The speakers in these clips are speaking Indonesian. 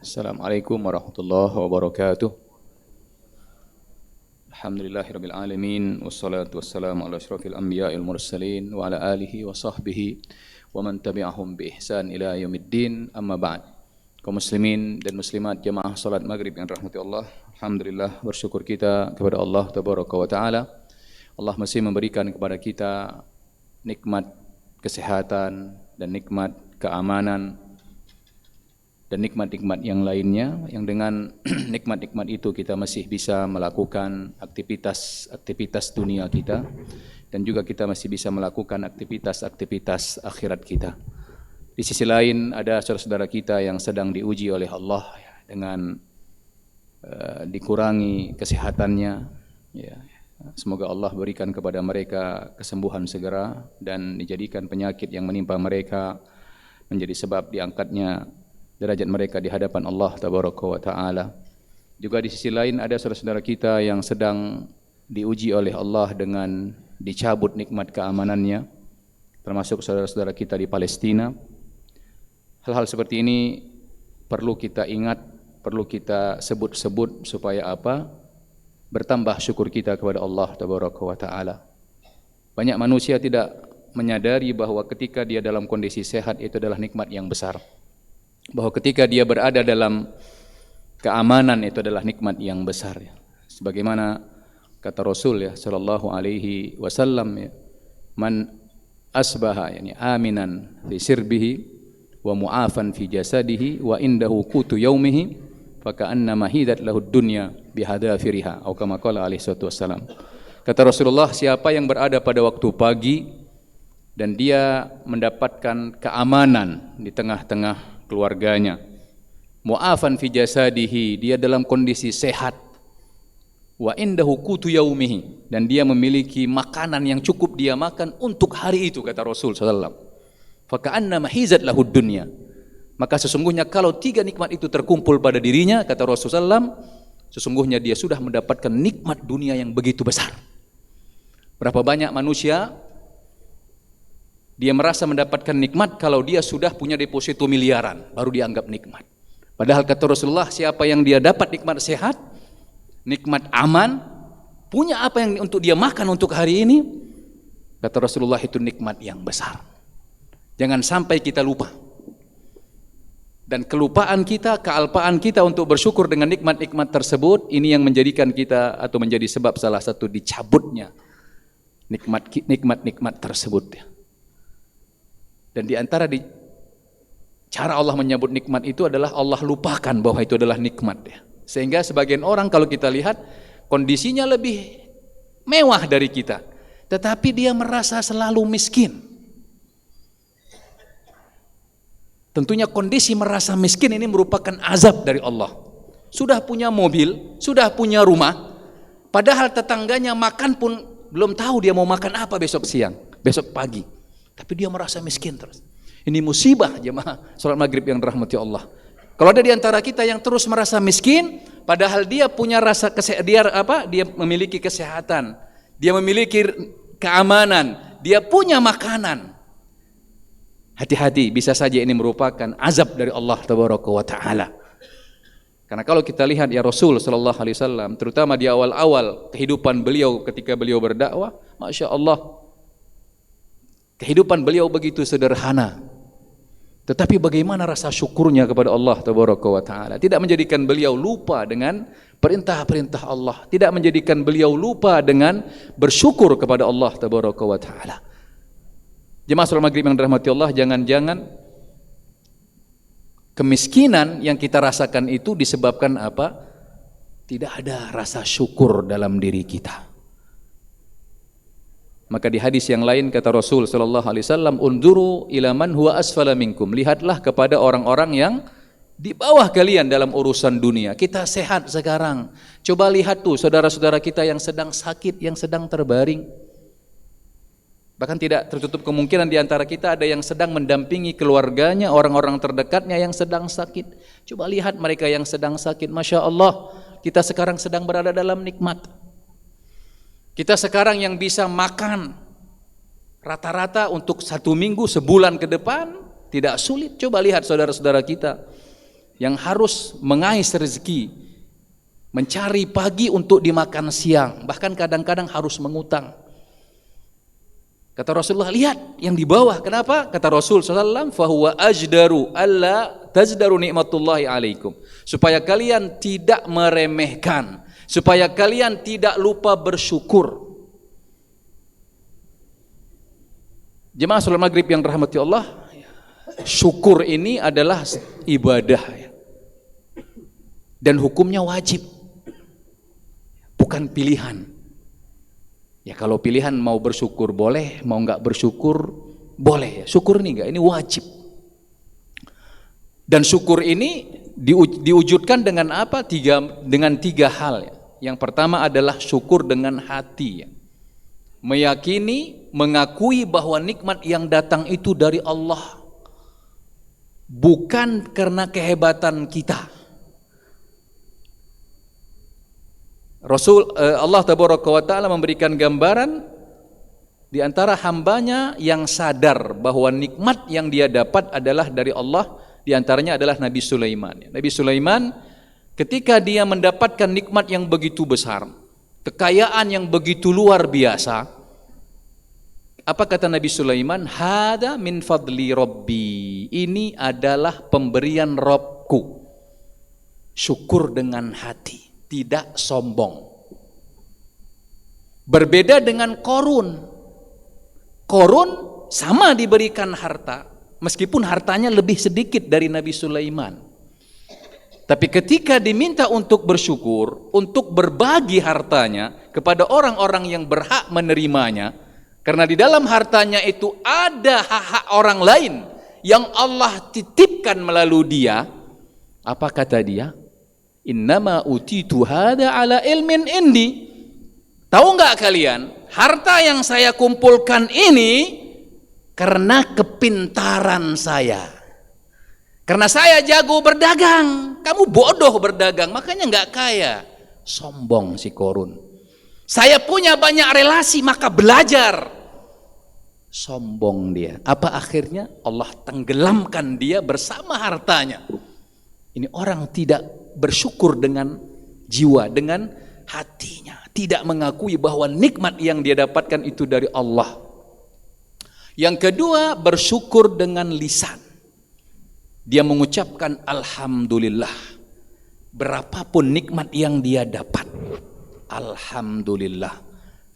Assalamualaikum warahmatullahi wabarakatuh. Alhamdulillahirabbil alamin wassalatu wassalamu ala asyrafil anbiya'il mursalin wa ala alihi wa sahbihi wa man tabi'ahum bi ihsan ila yaumiddin, amma ba'd. Kaum muslimin dan muslimat jamaah salat maghrib yang rahmati Allah, alhamdulillah bersyukur kita kepada Allah tabaraka wa taala. Allah masih memberikan kepada kita nikmat kesehatan dan nikmat keamanan dan nikmat-nikmat yang lainnya, yang dengan nikmat-nikmat itu kita masih bisa melakukan aktivitas dunia kita, dan juga kita masih bisa melakukan aktivitas akhirat kita. Di sisi lain ada saudara-saudara kita yang sedang diuji oleh Allah dengan dikurangi kesehatannya. Ya, semoga Allah berikan kepada mereka kesembuhan segera dan dijadikan penyakit yang menimpa mereka menjadi sebab diangkatnya derajat mereka di hadapan Allah tabaraka wa taala. Juga di sisi lain ada saudara-saudara kita yang sedang diuji oleh Allah dengan dicabut nikmat keamanannya, termasuk saudara-saudara kita di Palestina. Hal-hal seperti ini perlu kita ingat, perlu kita sebut-sebut supaya apa? Bertambah syukur kita kepada Allah tabaraka wa taala. Banyak manusia tidak menyadari bahwa ketika dia dalam kondisi sehat itu adalah nikmat yang besar. Bahwa ketika dia berada dalam keamanan itu adalah nikmat yang besar, ya. Sebagaimana kata Rasul ya sallallahu alaihi wasallam, ya, man asbaha yani aminan fi sirbihi wa mu'afan fi jasadihi wa indahu qutu yaumihi faka'annama hidat lahu dunya bihadafiriha, atau kama qala alaihi wasallam. Kata Rasulullah, siapa yang berada pada waktu pagi dan dia mendapatkan keamanan di tengah-tengah keluarganya, mu'afan fi jasadihi, dia dalam kondisi sehat, wa indahu qutu yaumihi, dan dia memiliki makanan yang cukup dia makan untuk hari itu, kata Rasul sallallahu alaihi wasallam, faka'annama hizat lahu dunya, maka sesungguhnya kalau tiga nikmat itu terkumpul pada dirinya, kata Rasul sallallahu alaihi wasallam, sesungguhnya dia sudah mendapatkan nikmat dunia yang begitu besar. Berapa banyak manusia dia merasa mendapatkan nikmat kalau dia sudah punya deposito miliaran, baru dianggap nikmat. Padahal kata Rasulullah, siapa yang dia dapat nikmat sehat, nikmat aman, punya apa yang untuk dia makan untuk hari ini, kata Rasulullah itu nikmat yang besar. Jangan sampai kita lupa. Dan kelupaan kita, kealpaan kita untuk bersyukur dengan nikmat-nikmat tersebut, ini yang menjadikan kita atau menjadi sebab salah satu dicabutnya nikmat-nikmat tersebut. Dan di antara cara Allah menyebut nikmat itu adalah Allah lupakan bahwa itu adalah nikmat, ya. Sehingga sebagian orang kalau kita lihat kondisinya lebih mewah dari kita, tetapi dia merasa selalu miskin. Tentunya kondisi merasa miskin ini merupakan azab dari Allah. Sudah punya mobil, sudah punya rumah, padahal tetangganya makan pun belum tahu dia mau makan apa besok siang, besok pagi. Tapi dia merasa miskin terus. Ini musibah jemaah salat maghrib yang dirahmati Allah. Kalau ada di antara kita yang terus merasa miskin, padahal dia punya rasa dia memiliki kesehatan, dia memiliki keamanan, dia punya makanan. Hati-hati, bisa saja ini merupakan azab dari Allah tabaraka wa taala. Karena kalau kita lihat ya Rasul sallallahu alaihi wasallam, terutama di awal-awal kehidupan beliau ketika beliau berdakwah, Masya Allah, kehidupan beliau begitu sederhana, tetapi bagaimana rasa syukurnya kepada Allah tabaraka wa taala. Tidak menjadikan beliau lupa dengan perintah-perintah Allah, tidak menjadikan beliau lupa dengan bersyukur kepada Allah tabaraka wa taala. Jemaah salat maghrib yang dirahmati Allah, jangan-jangan kemiskinan yang kita rasakan itu disebabkan apa? Tidak ada rasa syukur dalam diri kita. Maka di hadis yang lain kata Rasul sallallahu alaihi wasallam, "Unduru ila man huwa asfala minkum." Lihatlah kepada orang-orang yang di bawah kalian dalam urusan dunia. Kita sehat sekarang. Coba lihat tuh saudara-saudara kita yang sedang sakit, yang sedang terbaring. Bahkan tidak tertutup kemungkinan di antara kita ada yang sedang mendampingi keluarganya, orang-orang terdekatnya yang sedang sakit. Coba lihat mereka yang sedang sakit. Masya Allah, kita sekarang sedang berada dalam nikmat. Kita sekarang yang bisa makan rata-rata untuk 1 minggu, sebulan ke depan tidak sulit. Coba lihat saudara-saudara kita yang harus mengais rezeki, mencari pagi untuk dimakan siang, bahkan kadang-kadang harus mengutang. Kata Rasulullah, lihat yang di bawah. Kenapa? Kata Rasul SAW, fahuwa ajdaru alla tazdaru nikmatullahi alaikum. Supaya kalian tidak meremehkan, supaya kalian tidak lupa bersyukur. Jemaah salat maghrib yang dirahmati Allah, syukur ini adalah ibadah ya. Dan hukumnya wajib, bukan pilihan. Ya kalau pilihan mau bersyukur boleh, mau nggak bersyukur boleh. Ya. Syukur ini enggak, ini wajib. Dan syukur ini diwujudkan dengan apa? Dengan tiga hal. Ya. Yang pertama adalah syukur dengan hati. Ya. Meyakini, mengakui bahwa nikmat yang datang itu dari Allah, bukan karena kehebatan kita. Allah Tabaraka wa Ta'ala memberikan gambaran di antara hambanya yang sadar bahwa nikmat yang dia dapat adalah dari Allah. Di antaranya adalah Nabi Sulaiman. Nabi Sulaiman ketika dia mendapatkan nikmat yang begitu besar, kekayaan yang begitu luar biasa, apa kata Nabi Sulaiman? Hada min fadli Rabbi. Ini adalah pemberian Rabbku. Syukur dengan hati, tidak sombong. Berbeda dengan Korun. Korun sama diberikan harta, meskipun hartanya lebih sedikit dari Nabi Sulaiman. Tapi ketika diminta untuk bersyukur, untuk berbagi hartanya kepada orang-orang yang berhak menerimanya, karena di dalam hartanya itu ada hak-hak orang lain yang Allah titipkan melalui dia, apa kata dia? Innama utitu hada ala ilmin indi. Tahu nggak kalian, harta yang saya kumpulkan ini karena kepintaran saya. Karena saya jago berdagang, kamu bodoh berdagang, makanya nggak kaya. Sombong si Korun. Saya punya banyak relasi, maka belajar. Sombong dia. Apa akhirnya? Allah tenggelamkan dia bersama hartanya. Ini orang tidak bersyukur dengan jiwa, dengan hatinya. Tidak mengakui bahwa nikmat yang dia dapatkan itu dari Allah. Yang kedua, bersyukur dengan lisan. Dia mengucapkan alhamdulillah. Berapapun nikmat yang dia dapat, alhamdulillah.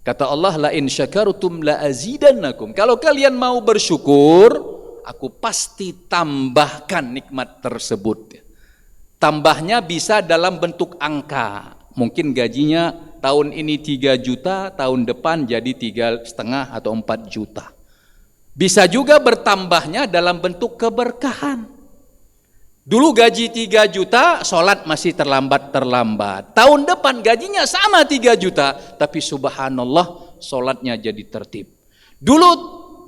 Kata Allah, la in syakartum la azidannakum. Kalau kalian mau bersyukur, aku pasti tambahkan nikmat tersebut. Tambahnya bisa dalam bentuk angka. Mungkin gajinya tahun ini 3 juta, tahun depan jadi 3,5 atau 4 juta. Bisa juga bertambahnya dalam bentuk keberkahan. Dulu gaji 3 juta, sholat masih terlambat. Tahun depan gajinya sama 3 juta, tapi subhanallah sholatnya jadi tertib. Dulu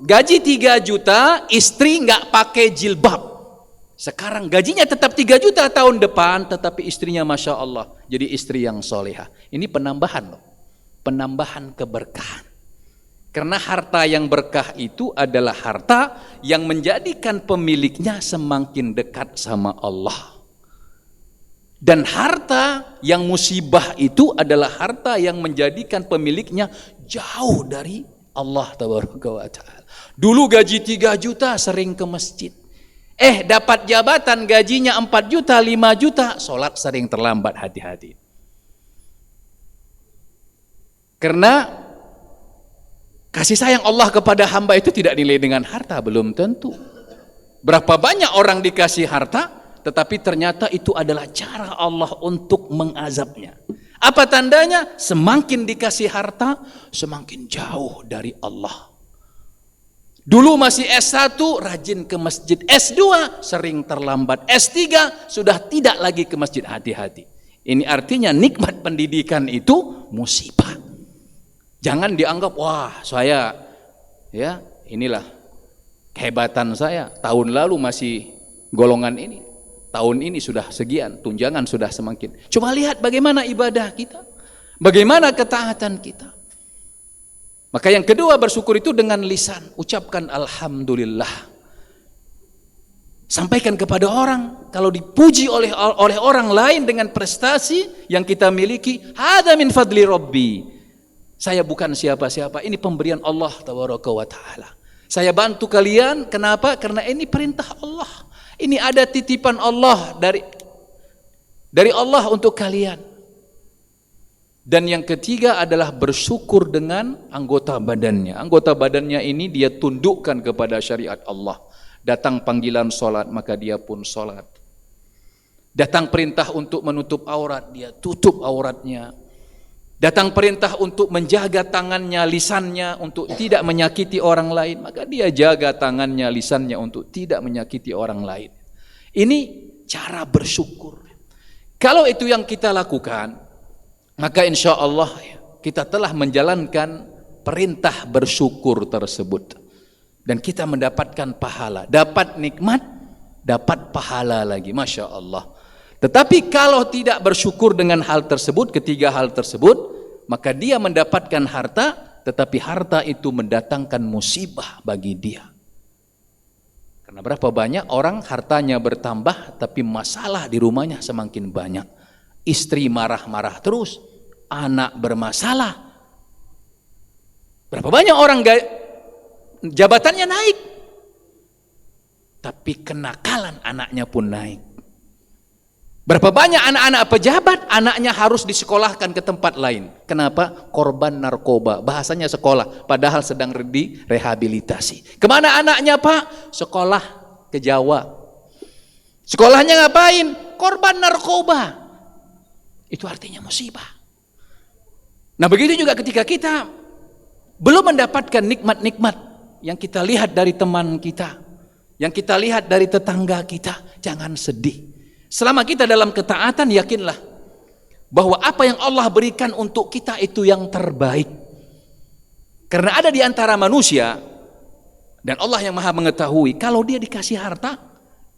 gaji 3 juta, istri nggak pakai jilbab. Sekarang gajinya tetap 3 juta tahun depan, tetapi istrinya Masya Allah jadi istri yang solehah. Ini penambahan loh, penambahan keberkahan. Karena harta yang berkah itu adalah harta yang menjadikan pemiliknya semakin dekat sama Allah. Dan harta yang musibah itu adalah harta yang menjadikan pemiliknya jauh dari Allah Tabaraka wa Ta'ala. Dulu gaji 3 juta sering ke masjid. Dapat jabatan gajinya 4 juta, 5 juta, sholat sering terlambat, hati-hati. Karena kasih sayang Allah kepada hamba itu tidak nilai dengan harta, belum tentu. Berapa banyak orang dikasih harta, tetapi ternyata itu adalah cara Allah untuk mengazabnya. Apa tandanya? Semakin dikasih harta, semakin jauh dari Allah. Dulu masih S1, rajin ke masjid. S2, sering terlambat. S3, sudah tidak lagi ke masjid, hati-hati. Ini artinya nikmat pendidikan itu musibah. Jangan dianggap, wah saya, ya inilah kehebatan saya. Tahun lalu masih golongan ini, tahun ini sudah sekian, tunjangan sudah semakin. Coba lihat bagaimana ibadah kita, bagaimana ketaatan kita. Maka yang kedua, bersyukur itu dengan lisan. Ucapkan alhamdulillah. Sampaikan kepada orang. Kalau dipuji oleh orang lain dengan prestasi yang kita miliki, hadza min fadli rabbi. Saya bukan siapa-siapa, ini pemberian Allah tabaraka wa taala. Saya bantu kalian, kenapa? Karena ini perintah Allah. Ini ada titipan Allah dari Allah untuk kalian. Dan yang ketiga adalah bersyukur dengan anggota badannya. Anggota badannya ini dia tundukkan kepada syariat Allah. Datang panggilan solat, maka dia pun solat. Datang perintah untuk menutup aurat, dia tutup auratnya. Datang perintah untuk menjaga tangannya, lisannya untuk tidak menyakiti orang lain, maka dia jaga tangannya, lisannya untuk tidak menyakiti orang lain. Ini cara bersyukur. Kalau itu yang kita lakukan, maka insya Allah kita telah menjalankan perintah bersyukur tersebut. Dan kita mendapatkan pahala, dapat nikmat, dapat pahala lagi, Masya Allah. Tetapi kalau tidak bersyukur dengan hal tersebut, ketiga hal tersebut, maka dia mendapatkan harta, tetapi harta itu mendatangkan musibah bagi dia. Karena berapa banyak orang hartanya bertambah, tapi masalah di rumahnya semakin banyak. Istri marah-marah terus, anak bermasalah. Berapa banyak orang jabatannya naik, tapi kenakalan anaknya pun naik. Berapa banyak anak-anak pejabat, anaknya harus disekolahkan ke tempat lain. Kenapa? Korban narkoba. Bahasanya sekolah, padahal sedang direhabilitasi. Kemana anaknya Pak? Sekolah ke Jawa. Sekolahnya ngapain? Korban narkoba. Itu artinya musibah. Nah begitu juga ketika kita belum mendapatkan nikmat-nikmat yang kita lihat dari teman kita, yang kita lihat dari tetangga kita, jangan sedih. Selama kita dalam ketaatan, yakinlah bahwa apa yang Allah berikan untuk kita itu yang terbaik. Karena ada di antara manusia, dan Allah yang maha mengetahui, kalau dia dikasih harta,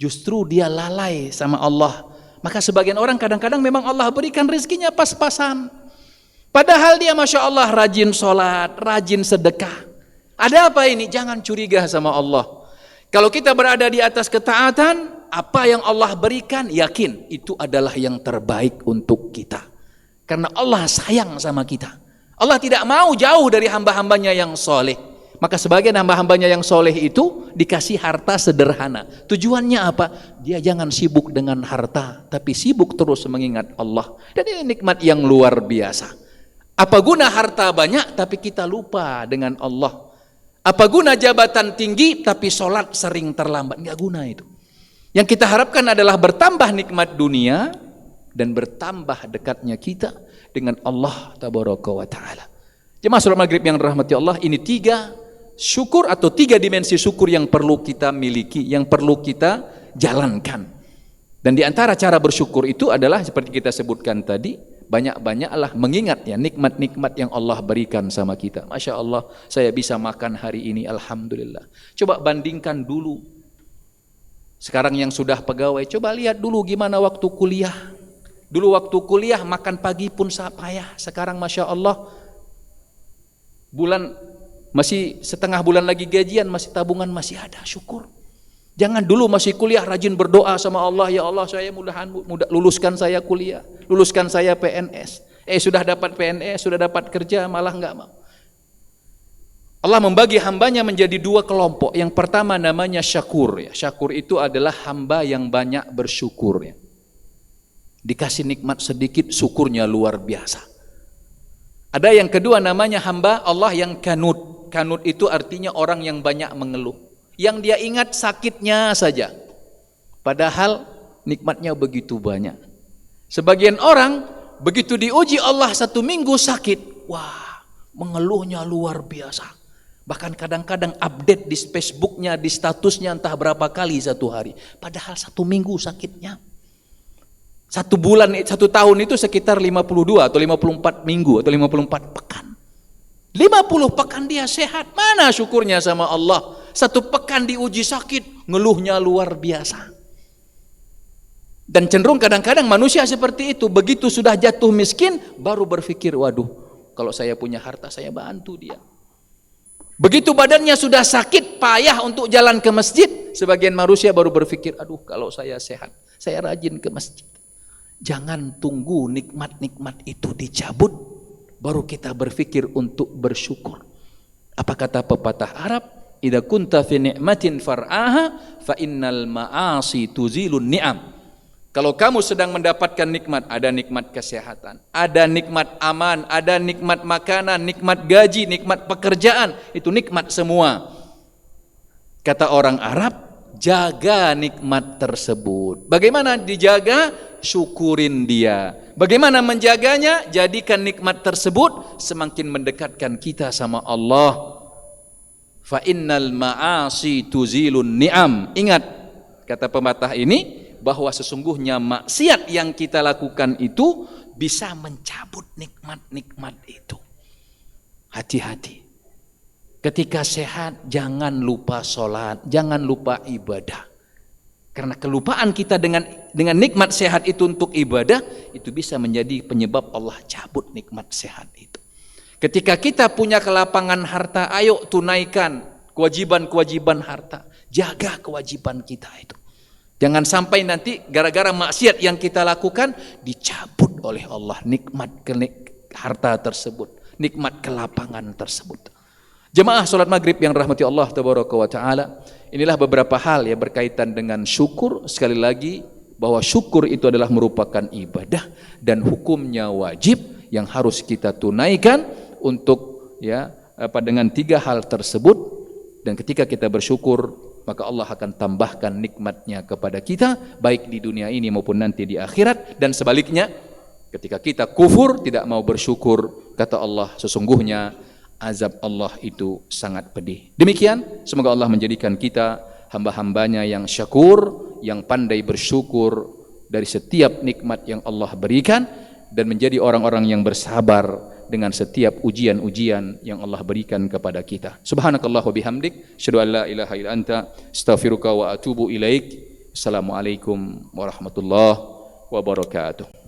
justru dia lalai sama Allah. Maka sebagian orang kadang-kadang memang Allah berikan rezekinya pas-pasan. Padahal dia Masya Allah rajin sholat, rajin sedekah. Ada apa ini? Jangan curiga sama Allah. Kalau kita berada di atas ketaatan, apa yang Allah berikan, yakin itu adalah yang terbaik untuk kita. Karena Allah sayang sama kita. Allah tidak mau jauh dari hamba-hambanya yang soleh. Maka sebagian hamba-hambanya yang soleh itu dikasih harta sederhana. Tujuannya apa? Dia jangan sibuk dengan harta, tapi sibuk terus mengingat Allah. Dan ini nikmat yang luar biasa. Apa guna harta banyak tapi kita lupa dengan Allah? Apa guna jabatan tinggi tapi sholat sering terlambat? Nggak guna itu. Yang kita harapkan adalah bertambah nikmat dunia dan bertambah dekatnya kita dengan Allah tabaraka wa ta'ala. Jemaah salat maghrib yang dirahmati Allah, ini tiga syukur atau tiga dimensi syukur yang perlu kita miliki, yang perlu kita jalankan. Dan di antara cara bersyukur itu adalah seperti kita sebutkan tadi, banyak-banyaklah mengingat ya nikmat-nikmat yang Allah berikan sama kita. Masya Allah, saya bisa makan hari ini, alhamdulillah. Coba bandingkan dulu. Sekarang yang sudah pegawai, coba lihat dulu gimana waktu kuliah. Dulu waktu kuliah makan pagi pun payah. Sekarang Masya Allah, masih setengah bulan lagi gajian, masih tabungan masih ada, syukur. Jangan dulu masih kuliah rajin berdoa sama Allah, ya Allah saya mudah luluskan saya kuliah, luluskan saya PNS. Sudah dapat PNS, sudah dapat kerja malah enggak mau. Allah membagi hambanya menjadi dua kelompok. Yang pertama namanya syakur. Ya. Syakur itu adalah hamba yang banyak bersyukur. Ya. Dikasih nikmat sedikit, syukurnya luar biasa. Ada yang kedua namanya hamba Allah yang kanut. Kanut itu artinya orang yang banyak mengeluh. Yang dia ingat sakitnya saja. Padahal nikmatnya begitu banyak. Sebagian orang begitu diuji Allah 1 minggu sakit. Wah, mengeluhnya luar biasa. Bahkan kadang-kadang update di Facebooknya, di statusnya entah berapa kali 1 hari. Padahal 1 minggu sakitnya. 1 bulan, 1 tahun itu sekitar 52 atau 54 minggu atau 54 pekan. 50 pekan dia sehat. Mana syukurnya sama Allah? 1 pekan diuji sakit, ngeluhnya luar biasa. Dan cenderung kadang-kadang manusia seperti itu. Begitu sudah jatuh miskin, baru berpikir, waduh, kalau saya punya harta, saya bantu dia. Begitu badannya sudah sakit, payah untuk jalan ke masjid, sebagian manusia baru berpikir, aduh kalau saya sehat, saya rajin ke masjid. Jangan tunggu nikmat-nikmat itu dicabut, baru kita berpikir untuk bersyukur. Apa kata pepatah Arab? Idza kunta fi ni'matin far'aha fa innal ma'asi tuzilun ni'am. Kalau kamu sedang mendapatkan nikmat, ada nikmat kesehatan, ada nikmat aman, ada nikmat makanan, nikmat gaji, nikmat pekerjaan, itu nikmat semua. Kata orang Arab, jaga nikmat tersebut. Bagaimana dijaga? Syukurin dia. Bagaimana menjaganya? Jadikan nikmat tersebut semakin mendekatkan kita sama Allah. Fa innal ma'asi tuzilun ni'am. Ingat kata pepatah ini, bahwa sesungguhnya maksiat yang kita lakukan itu bisa mencabut nikmat-nikmat itu. Hati-hati. Ketika sehat, jangan lupa sholat, jangan lupa ibadah. Karena kelupaan kita dengan nikmat sehat itu untuk ibadah, itu bisa menjadi penyebab Allah cabut nikmat sehat itu. Ketika kita punya kelapangan harta, ayo tunaikan kewajiban-kewajiban harta. Jaga kewajiban kita itu. Jangan sampai nanti gara-gara maksiat yang kita lakukan dicabut oleh Allah nikmat harta tersebut, nikmat kelapangan tersebut. Jemaah salat maghrib yang rahmati Allah tabaraka wa taala, inilah beberapa hal yang berkaitan dengan syukur. Sekali lagi bahwa syukur itu adalah merupakan ibadah dan hukumnya wajib yang harus kita tunaikan untuk dengan 3 hal tersebut. Dan ketika kita bersyukur, maka Allah akan tambahkan nikmatnya kepada kita, baik di dunia ini maupun nanti di akhirat. Dan sebaliknya, ketika kita kufur, tidak mau bersyukur, kata Allah, sesungguhnya azab Allah itu sangat pedih. Demikian, semoga Allah menjadikan kita hamba-hambanya yang syakur, yang pandai bersyukur dari setiap nikmat yang Allah berikan, dan menjadi orang-orang yang bersabar dengan setiap ujian-ujian yang Allah berikan kepada kita. Subhanakallah wa bihamdik, asyhadu an la ilaha illa anta, astaghfiruka wa atubu ilaik. Assalamualaikum warahmatullahi wabarakatuh.